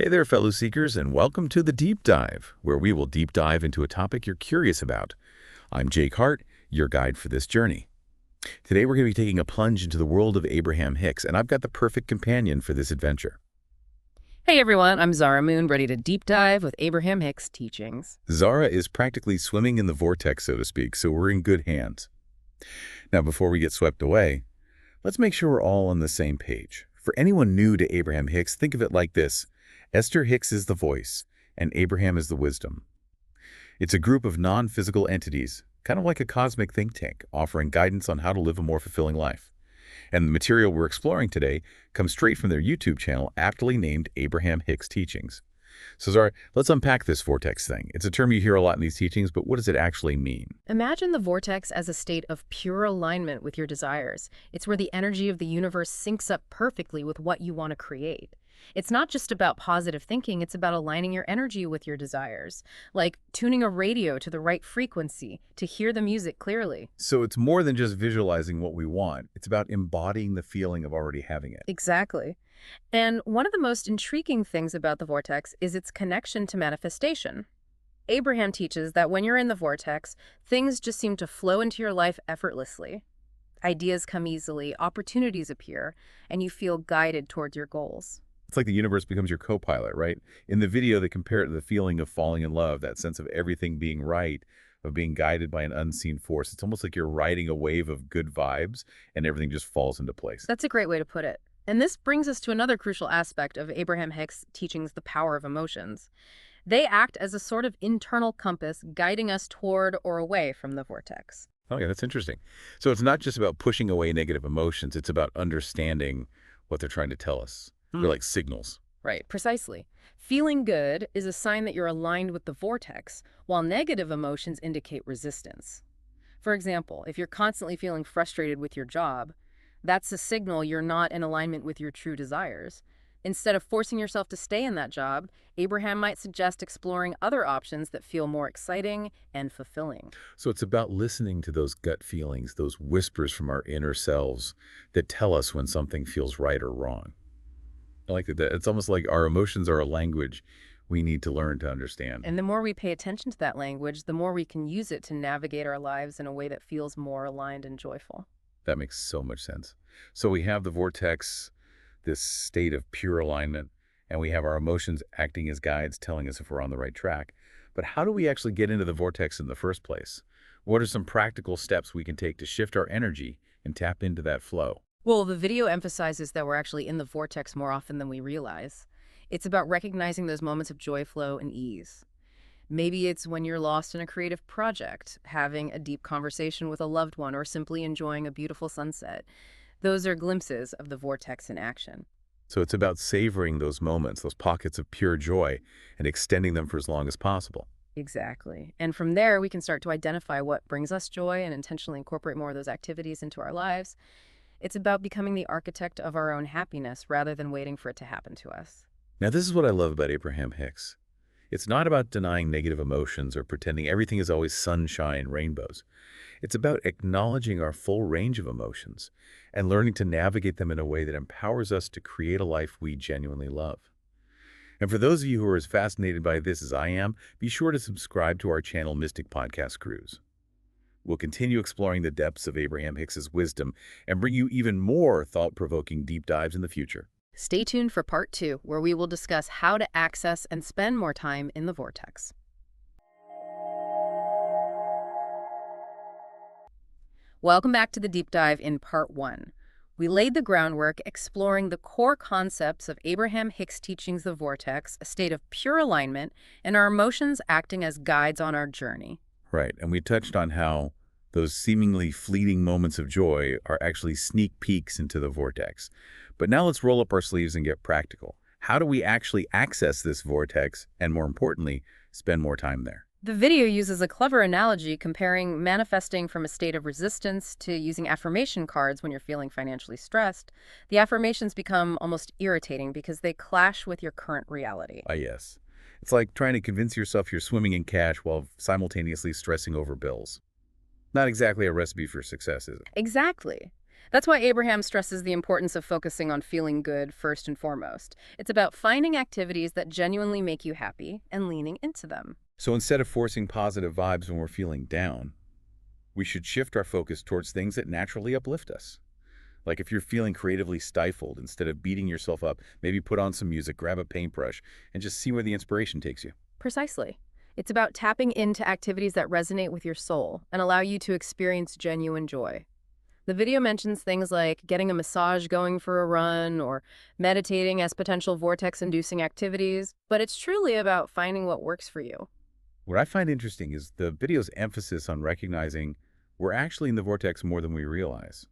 Hey there, fellow seekers, and welcome to the Deep Dive, where we will deep dive into a topic you're curious about. I'm Jake Hart, your guide for this journey. Today, we're going to be taking a plunge into the world of Abraham Hicks, and I've got the perfect companion for this adventure. Hey everyone, I'm Zara Moon, ready to deep dive with Abraham Hicks' teachings. Zara is practically swimming in the vortex, so to speak, so we're in good hands. Now, before we get swept away, let's make sure we're all on the same page. For anyone new to Abraham Hicks, think of it like this. Esther Hicks is the voice, and Abraham is the wisdom. It's a group of non-physical entities, kind of like a cosmic think tank, offering guidance on how to live a more fulfilling life. And the material we're exploring today comes straight from their YouTube channel, aptly named Abraham Hicks Teachings. So Zara, let's unpack this vortex thing. It's a term you hear a lot in these teachings, but what does it actually mean? Imagine the vortex as a state of pure alignment with your desires. It's where the energy of the universe syncs up perfectly with what you want to create. It's not just about positive thinking, it's about aligning your energy with your desires, like tuning a radio to the right frequency to hear the music clearly. So it's more than just visualizing what we want. It's about embodying the feeling of already having it. Exactly. And one of the most intriguing things about the vortex is its connection to manifestation. Abraham teaches that when you're in the vortex, things just seem to flow into your life effortlessly. Ideas come easily, opportunities appear, and you feel guided towards your goals. It's like the universe becomes your co-pilot, right? In the video, they compare it to the feeling of falling in love, that sense of everything being right, of being guided by an unseen force. It's almost like you're riding a wave of good vibes and everything just falls into place. That's a great way to put it. And this brings us to another crucial aspect of Abraham Hicks' teachings, the power of emotions. They act as a sort of internal compass guiding us toward or away from the vortex. Oh, yeah, that's interesting. So it's not just about pushing away negative emotions. It's about understanding what they're trying to tell us. They're like signals. Right, precisely. Feeling good is a sign that you're aligned with the vortex, while negative emotions indicate resistance. For example, if you're constantly feeling frustrated with your job, that's a signal you're not in alignment with your true desires. Instead of forcing yourself to stay in that job, Abraham might suggest exploring other options that feel more exciting and fulfilling. So it's about listening to those gut feelings, those whispers from our inner selves that tell us when something feels right or wrong. I like that. It's almost like our emotions are a language we need to learn to understand. And the more we pay attention to that language, the more we can use it to navigate our lives in a way that feels more aligned and joyful. That makes so much sense. So we have the vortex, this state of pure alignment, and we have our emotions acting as guides, telling us if we're on the right track. But how do we actually get into the vortex in the first place? What are some practical steps we can take to shift our energy and tap into that flow? Well, the video emphasizes that we're actually in the vortex more often than we realize. It's about recognizing those moments of joy, flow, and ease. Maybe it's when you're lost in a creative project, having a deep conversation with a loved one, or simply enjoying a beautiful sunset. Those are glimpses of the vortex in action. So it's about savoring those moments, those pockets of pure joy, and extending them for as long as possible. Exactly. And from there, we can start to identify what brings us joy and intentionally incorporate more of those activities into our lives. It's about becoming the architect of our own happiness rather than waiting for it to happen to us. Now, this is what I love about Abraham Hicks. It's not about denying negative emotions or pretending everything is always sunshine and rainbows. It's about acknowledging our full range of emotions and learning to navigate them in a way that empowers us to create a life we genuinely love. And for those of you who are as fascinated by this as I am, be sure to subscribe to our channel, Mystic Podcast Cruise. We'll continue exploring the depths of Abraham Hicks's wisdom and bring you even more thought-provoking deep dives in the future. Stay tuned for part 2, where we will discuss how to access and spend more time in the vortex. Welcome back to the deep dive in part 1. We laid the groundwork exploring the core concepts of Abraham Hicks' teachings, the vortex, a state of pure alignment, and our emotions acting as guides on our journey. Right, and we touched on how those seemingly fleeting moments of joy are actually sneak peeks into the vortex. But now let's roll up our sleeves and get practical. How do we actually access this vortex and, more importantly, spend more time there? The video uses a clever analogy comparing manifesting from a state of resistance to using affirmation cards when you're feeling financially stressed. The affirmations become almost irritating because they clash with your current reality. Yes. It's like trying to convince yourself you're swimming in cash while simultaneously stressing over bills. Not exactly a recipe for success, is it? Exactly. That's why Abraham stresses the importance of focusing on feeling good first and foremost. It's about finding activities that genuinely make you happy and leaning into them. So instead of forcing positive vibes when we're feeling down, we should shift our focus towards things that naturally uplift us. Like if you're feeling creatively stifled, instead of beating yourself up, maybe put on some music, grab a paintbrush, and just see where the inspiration takes you. Precisely. It's about tapping into activities that resonate with your soul and allow you to experience genuine joy. The video mentions things like getting a massage going for a run or meditating as potential vortex-inducing activities, but it's truly about finding what works for you. What I find interesting is the video's emphasis on recognizing we're actually in the vortex more than we realize.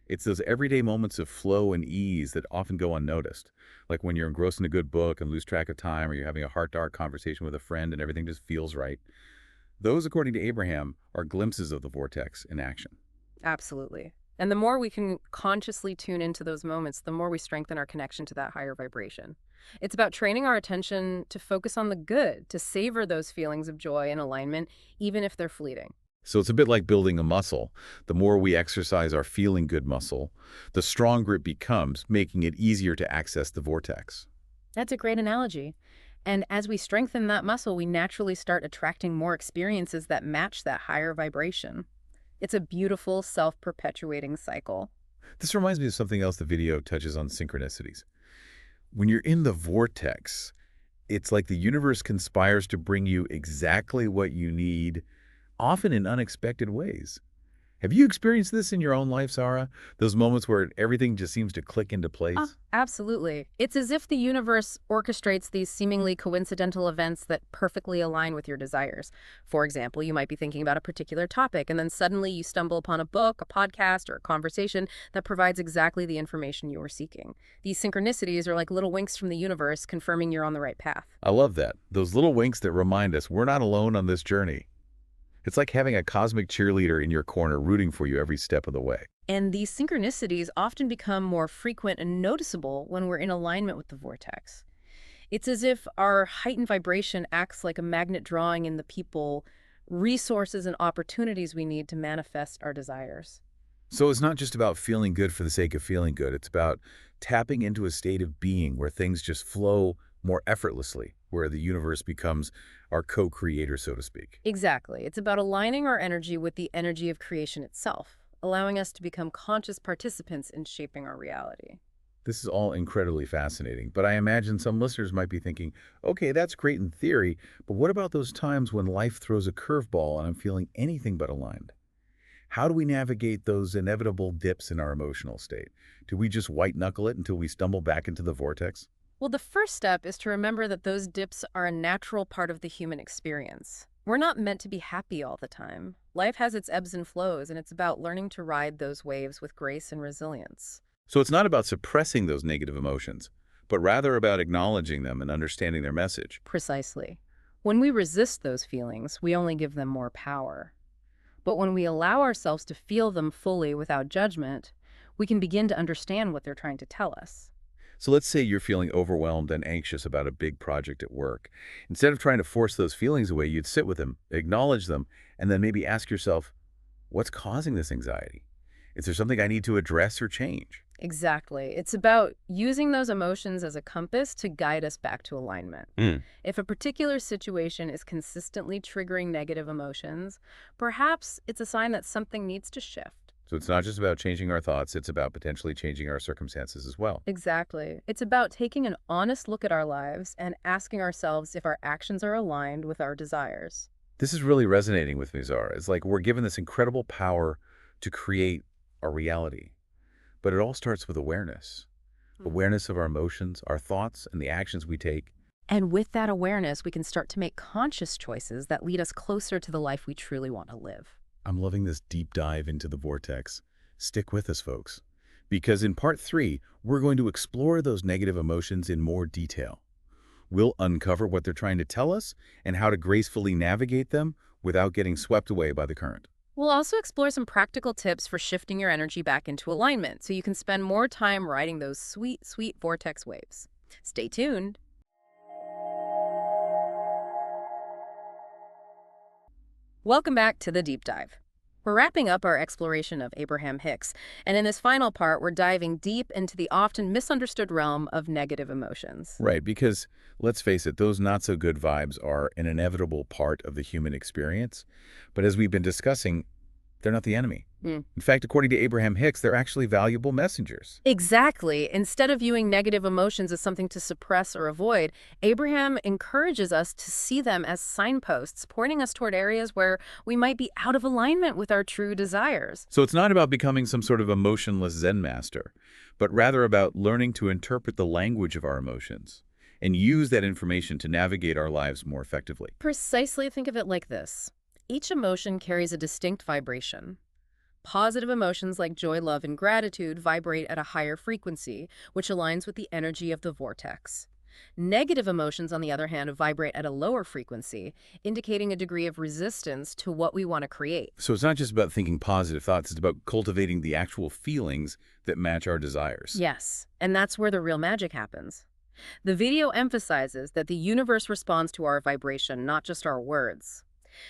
It's those everyday moments of flow and ease that often go unnoticed, like when you're engrossed in a good book and lose track of time, or you're having a heart-to-heart conversation with a friend and everything just feels right. Those, according to Abraham, are glimpses of the vortex in action. Absolutely. And the more we can consciously tune into those moments, the more we strengthen our connection to that higher vibration. It's about training our attention to focus on the good, to savor those feelings of joy and alignment, even if they're fleeting. So it's a bit like building a muscle. The more we exercise our feeling good muscle, the stronger it becomes, making it easier to access the vortex. That's a great analogy. And as we strengthen that muscle, we naturally start attracting more experiences that match that higher vibration. It's a beautiful, self-perpetuating cycle. This reminds me of something else the video touches on: synchronicities. When you're in the vortex, it's like the universe conspires to bring you exactly what you need, often in unexpected ways. Have you experienced this in your own life, Sarah? Those moments where everything just seems to click into place? Absolutely. It's as if the universe orchestrates these seemingly coincidental events that perfectly align with your desires. For example, you might be thinking about a particular topic, and then suddenly you stumble upon a book, a podcast, or a conversation that provides exactly the information you were seeking. These synchronicities are like little winks from the universe confirming you're on the right path. I love that. Those little winks that remind us we're not alone on this journey. It's like having a cosmic cheerleader in your corner rooting for you every step of the way. And these synchronicities often become more frequent and noticeable when we're in alignment with the vortex. It's as if our heightened vibration acts like a magnet drawing in the people, resources, and opportunities we need to manifest our desires. So it's not just about feeling good for the sake of feeling good. It's about tapping into a state of being where things just flow more effortlessly, where the universe becomes our co-creator, so to speak. Exactly. It's about aligning our energy with the energy of creation itself, allowing us to become conscious participants in shaping our reality. This is all incredibly fascinating, but I imagine some listeners might be thinking, okay, that's great in theory, but what about those times when life throws a curveball and I'm feeling anything but aligned? How do we navigate those inevitable dips in our emotional state? Do we just white-knuckle it until we stumble back into the vortex? Well, the first step is to remember that those dips are a natural part of the human experience. We're not meant to be happy all the time. Life has its ebbs and flows, and it's about learning to ride those waves with grace and resilience. So it's not about suppressing those negative emotions, but rather about acknowledging them and understanding their message. Precisely. When we resist those feelings, we only give them more power. But when we allow ourselves to feel them fully without judgment, we can begin to understand what they're trying to tell us. So let's say you're feeling overwhelmed and anxious about a big project at work. Instead of trying to force those feelings away, you'd sit with them, acknowledge them, and then maybe ask yourself, what's causing this anxiety? Is there something I need to address or change? Exactly. It's about using those emotions as a compass to guide us back to alignment. If a particular situation is consistently triggering negative emotions, perhaps it's a sign that something needs to shift. So it's not just about changing our thoughts, it's about potentially changing our circumstances as well. Exactly. It's about taking an honest look at our lives and asking ourselves if our actions are aligned with our desires. This is really resonating with me, Zara. It's like we're given this incredible power to create our reality. But it all starts with awareness. Awareness of our emotions, our thoughts, and the actions we take. And with that awareness, we can start to make conscious choices that lead us closer to the life we truly want to live. I'm loving this deep dive into the vortex. Stick with us, folks, because in part 3, we're going to explore those negative emotions in more detail. We'll uncover what they're trying to tell us and how to gracefully navigate them without getting swept away by the current. We'll also explore some practical tips for shifting your energy back into alignment so you can spend more time riding those sweet, sweet vortex waves. Stay tuned. Welcome back to the deep dive. We're wrapping up our exploration of Abraham Hicks, and in this final part, we're diving deep into the often misunderstood realm of negative emotions. Right, because let's face it, those not-so-good vibes are an inevitable part of the human experience. But as we've been discussing, they're not the enemy. Mm. In fact, according to Abraham Hicks, they're actually valuable messengers. Exactly. Instead of viewing negative emotions as something to suppress or avoid, Abraham encourages us to see them as signposts, pointing us toward areas where we might be out of alignment with our true desires. So it's not about becoming some sort of emotionless Zen master, but rather about learning to interpret the language of our emotions and use that information to navigate our lives more effectively. Precisely, think of it like this. Each emotion carries a distinct vibration. Positive emotions like joy, love, and gratitude vibrate at a higher frequency, which aligns with the energy of the vortex. Negative emotions, on the other hand, vibrate at a lower frequency, indicating a degree of resistance to what we want to create. So it's not just about thinking positive thoughts, it's about cultivating the actual feelings that match our desires. Yes, and that's where the real magic happens. The video emphasizes that the universe responds to our vibration, not just our words.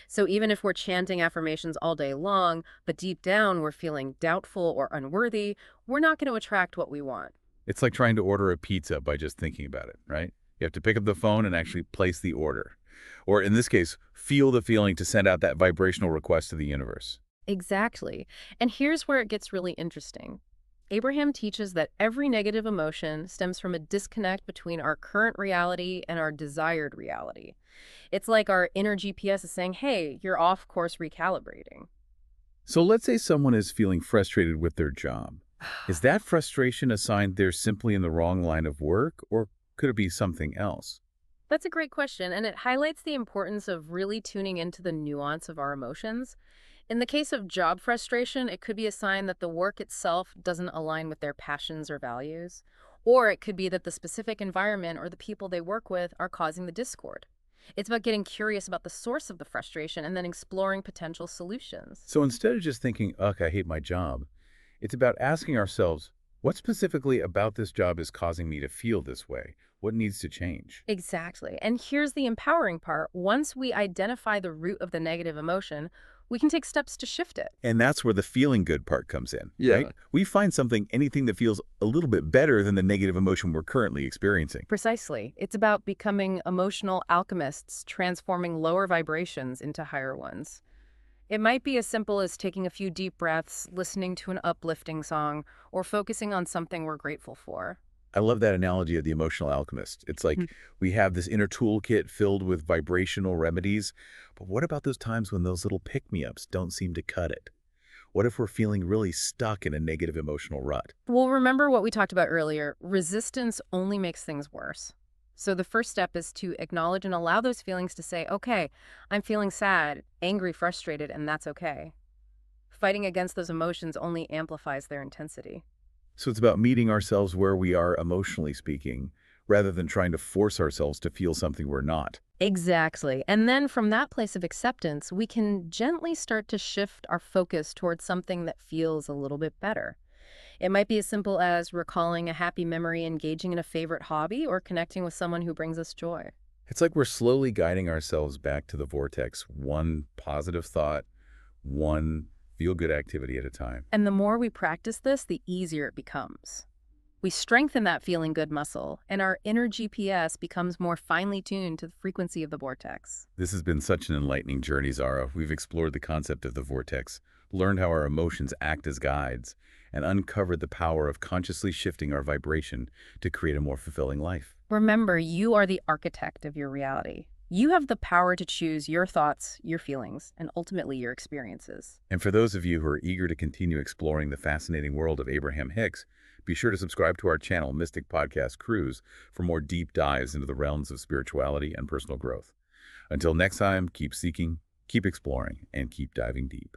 So even if we're chanting affirmations all day long, but deep down we're feeling doubtful or unworthy, we're not going to attract what we want. It's like trying to order a pizza by just thinking about it, right? You have to pick up the phone and actually place the order. Or in this case, feel the feeling to send out that vibrational request to the universe. Exactly. And here's where it gets really interesting. Abraham teaches that every negative emotion stems from a disconnect between our current reality and our desired reality. It's like our inner GPS is saying, hey, you're off course recalibrating. So let's say someone is feeling frustrated with their job. Is that frustration a sign they're simply in the wrong line of work, or could it be something else? That's a great question, and it highlights the importance of really tuning into the nuance of our emotions. In the case of job frustration, it could be a sign that the work itself doesn't align with their passions or values. Or it could be that the specific environment or the people they work with are causing the discord. It's about getting curious about the source of the frustration and then exploring potential solutions. So instead of just thinking, ugh, I hate my job, it's about asking ourselves, what specifically about this job is causing me to feel this way? What needs to change? Exactly. And here's the empowering part. Once we identify the root of the negative emotion, we can take steps to shift it. And that's where the feeling good part comes in, Yeah. right? We find anything that feels a little bit better than the negative emotion we're currently experiencing. Precisely. It's about becoming emotional alchemists, transforming lower vibrations into higher ones. It might be as simple as taking a few deep breaths, listening to an uplifting song, or focusing on something we're grateful for. I love that analogy of the emotional alchemist. It's like we have this inner toolkit filled with vibrational remedies, but what about those times when those little pick-me-ups don't seem to cut it? What if we're feeling really stuck in a negative emotional rut? Well, remember what we talked about earlier. Resistance only makes things worse. So the first step is to acknowledge and allow those feelings to say, okay, I'm feeling sad, angry, frustrated, and that's okay. Fighting against those emotions only amplifies their intensity. So it's about meeting ourselves where we are emotionally speaking, rather than trying to force ourselves to feel something we're not. Exactly. And then from that place of acceptance, we can gently start to shift our focus towards something that feels a little bit better. It might be as simple as recalling a happy memory, engaging in a favorite hobby, or connecting with someone who brings us joy. It's like we're slowly guiding ourselves back to the vortex, one positive thought, one feel-good activity at a time. And the more we practice this, the easier it becomes. We strengthen that feeling good muscle, and our inner GPS becomes more finely tuned to the frequency of the vortex. This has been such an enlightening journey, Zara. We've explored the concept of the vortex, learned how our emotions act as guides, and uncovered the power of consciously shifting our vibration to create a more fulfilling life. Remember, you are the architect of your reality. You have the power to choose your thoughts, your feelings, and ultimately your experiences. And for those of you who are eager to continue exploring the fascinating world of Abraham Hicks, be sure to subscribe to our channel, Mystic Podcast Cruise, for more deep dives into the realms of spirituality and personal growth. Until next time, keep seeking, keep exploring, and keep diving deep.